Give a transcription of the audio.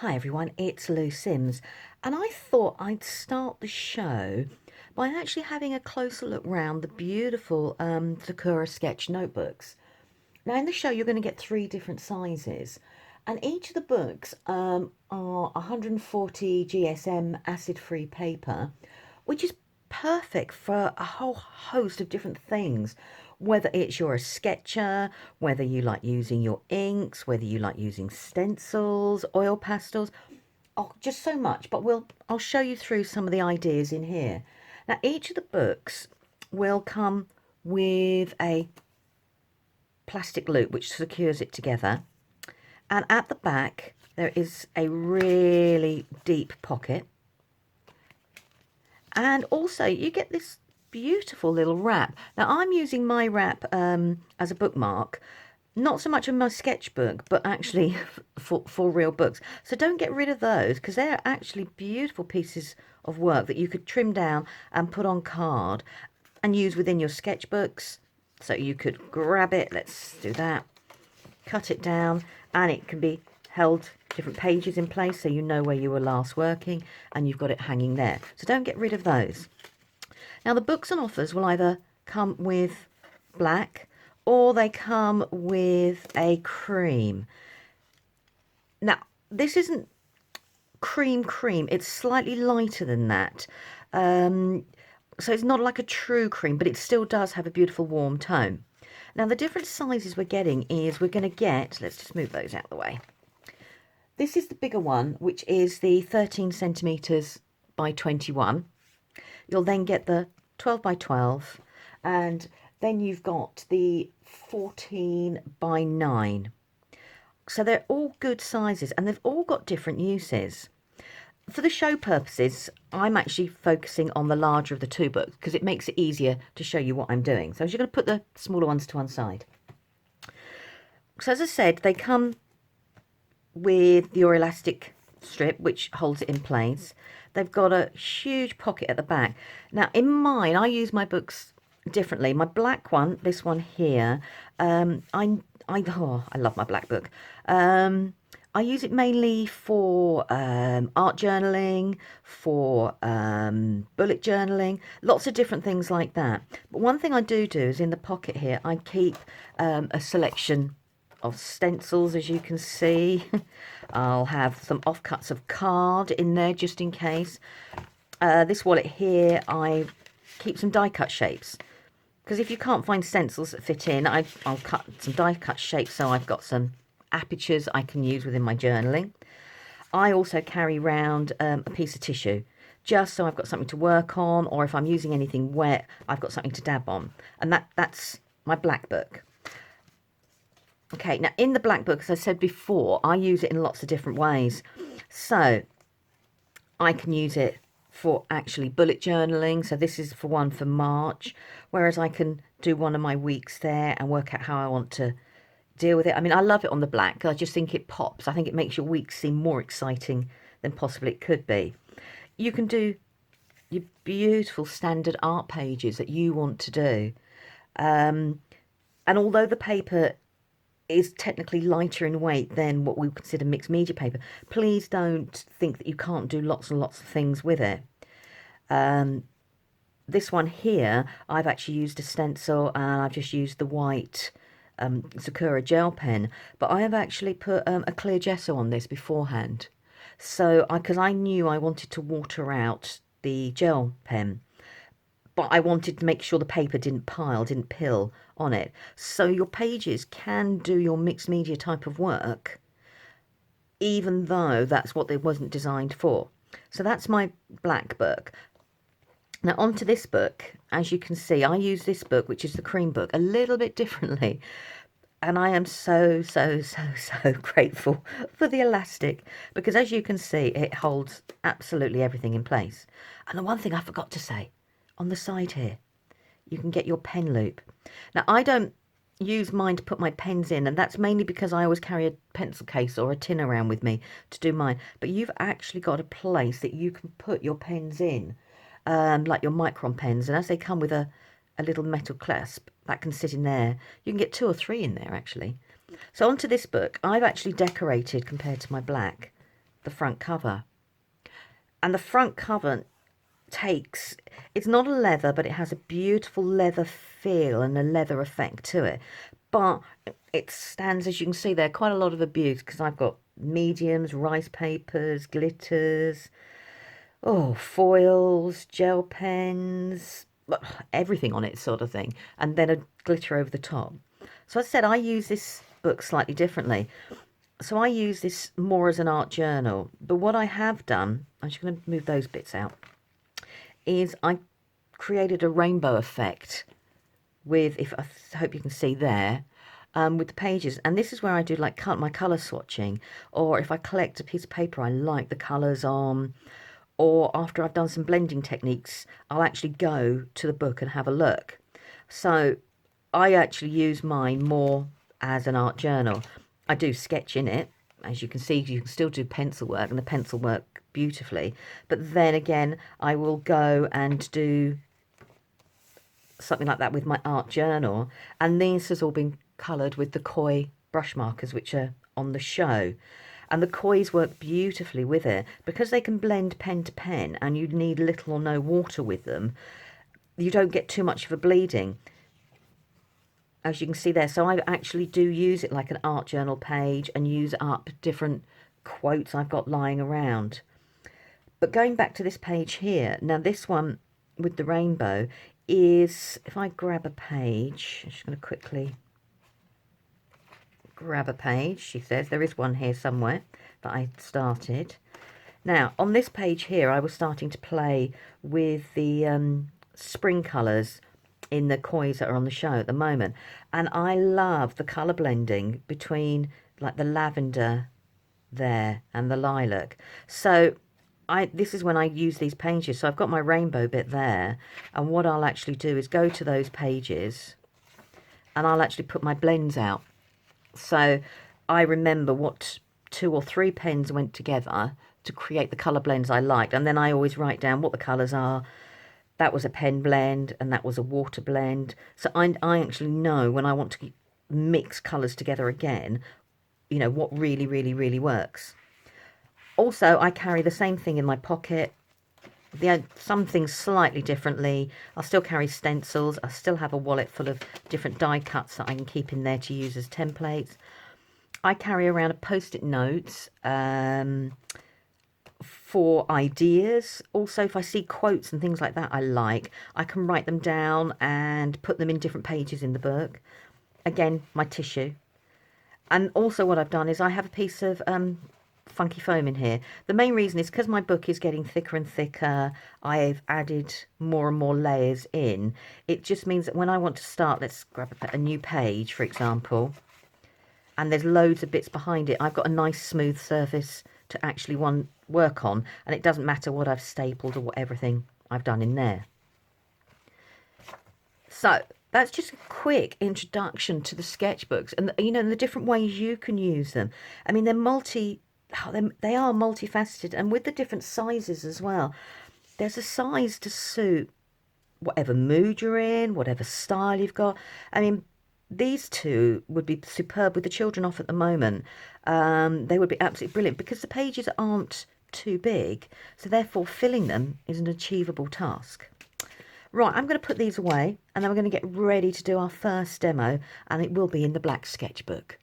Hi everyone, it's Lou Sims, and I thought I'd start the show by actually having a closer look round the beautiful Sakura Sketch notebooks. Now in the show you're going to get three different sizes, and each of the books are 140 GSM acid-free paper, which is perfect for a whole host of different things. Whether it's you're a sketcher, whether you like using your inks, whether you like using stencils, oil pastels, oh, just so much. But I'll show you through some of the ideas in here. Now, each of the books will come with a plastic loop which secures it together, and at the back there is a really deep pocket, and also you get this beautiful little wrap. Now I'm using my wrap as a bookmark, not so much of my sketchbook, but actually for real books. So don't get rid of those, because they're actually beautiful pieces of work that you could trim down and put on card and use within your sketchbooks. So you could grab it, let's do that, cut it down, and it can be held different pages in place so you know where you were last working, and you've got it hanging there. So don't get rid of those. Now the books and offers will either come with black or they come with a cream. Now this isn't cream, it's slightly lighter than that. So it's not like a true cream, but it still does have a beautiful warm tone. Now the different sizes we're getting is we're going to get, let's just move those out of the way. This is the bigger one, which is the 13 centimetres by 21. You'll then get the 12 by 12, and then you've got the 14 by 9. So they're all good sizes, and they've all got different uses. For the show purposes, I'm actually focusing on the larger of the two books because it makes it easier to show you what I'm doing. So I'm just going to put the smaller ones to one side. So as I said, they come with your elastic strip which holds it in place. They've got a huge pocket at the back. Now in mine, I use my books differently. My black one, this one here, I love my black book. I use it mainly for art journaling, for bullet journaling, lots of different things like that. But one thing I do is in the pocket here, I keep a selection of stencils, as you can see. I'll have some offcuts of card in there just in case. This wallet here, I keep some die cut shapes, because if you can't find stencils that fit in, I'll cut some die cut shapes, so I've got some apertures I can use within my journaling. I also carry around a piece of tissue, just so I've got something to work on, or if I'm using anything wet, I've got something to dab on. And that's my black book. Okay, now in the black book, as I said before, I use it in lots of different ways. So I can use it for actually bullet journaling. So this is for one for March, whereas I can do one of my weeks there and work out how I want to deal with it. I mean, I love it on the black. I just think it pops. I think it makes your week seem more exciting than possibly it could be. You can do your beautiful standard art pages that you want to do. And although the paper is technically lighter in weight than what we consider mixed media paper, please don't think that you can't do lots and lots of things with it. This one here, I've actually used a stencil, and I've just used the white Sakura gel pen, but I have actually put a clear gesso on this beforehand, so because I knew I wanted to water out the gel pen, but I wanted to make sure the paper didn't pill on it. So your pages can do your mixed media type of work, even though that's what they wasn't designed for. So that's my black book. Now onto this book. As you can see, I use this book, which is the cream book, a little bit differently. And I am so grateful for the elastic, because as you can see, it holds absolutely everything in place. And the one thing I forgot to say, on the side here, you can get your pen loop. Now I don't use mine to put my pens in, and that's mainly because I always carry a pencil case or a tin around with me to do mine. But you've actually got a place that you can put your pens in, like your micron pens, and as they come with a little metal clasp, that can sit in there. You can get 2 or 3 in there actually. So onto this book, I've actually decorated, compared to my black, the front cover. And the front cover it's not a leather, but it has a beautiful leather feel and a leather effect to it. But it stands, as you can see, there quite a lot of abuse because I've got mediums, rice papers, glitters, foils, gel pens, everything on it sort of thing. And then a glitter over the top. So as I said, I use this book slightly differently. So I use this more as an art journal. But what I have done, I'm just going to move those bits out, is I created a rainbow effect with, if I hope you can see there, with the pages. And this is where I do like my colour swatching, or if I collect a piece of paper I like the colours on, or after I've done some blending techniques, I'll actually go to the book and have a look. So I actually use mine more as an art journal. I do sketch in it. As you can see, you can still do pencil work, and the pencil work beautifully. But then again, I will go and do something like that with my art journal. And this has all been coloured with the koi brush markers, which are on the show. And the kois work beautifully with it. Because they can blend pen to pen and you need little or no water with them, you don't get too much of a bleeding, as you can see there. So I actually do use it like an art journal page and use up different quotes I've got lying around. But going back to this page here, now this one with the rainbow is, if I grab a page, I'm just going to quickly grab a page. She says there is one here somewhere that I started. Now on this page here I was starting to play with the spring colours in the kois that are on the show at the moment, and I love the colour blending between like the lavender there and the lilac. So this is when I use these pages. So I've got my rainbow bit there, and what I'll actually do is go to those pages and I'll actually put my blends out. So I remember what 2 or 3 pens went together to create the colour blends I liked, and then I always write down what the colours are. That was a pen blend and that was a water blend. So I actually know when I want to mix colours together again, you know, what really, really, really works. Also, I carry the same thing in my pocket. Some things slightly differently. I'll still carry stencils. I still have a wallet full of different die cuts that I can keep in there to use as templates. I carry around a post-it notes for ideas. Also, if I see quotes and things like that I can write them down and put them in different pages in the book. Again, my tissue. And also what I've done is I have a piece of funky foam in here. The main reason is because my book is getting thicker and thicker. I've added more and more layers in. It just means that when I want to start, let's grab a new page, for example, and there's loads of bits behind it, I've got a nice smooth surface to actually work on, and it doesn't matter what I've stapled or what everything I've done in there. So that's just a quick introduction to the sketchbooks, and you know, the different ways you can use them. I mean, they are multifaceted, and with the different sizes as well. There's a size to suit whatever mood you're in, whatever style you've got. I mean, these two would be superb with the children off at the moment. They would be absolutely brilliant because the pages aren't too big, so therefore filling them is an achievable task. Right, I'm going to put these away and then we're going to get ready to do our first demo, and it will be in the black sketchbook.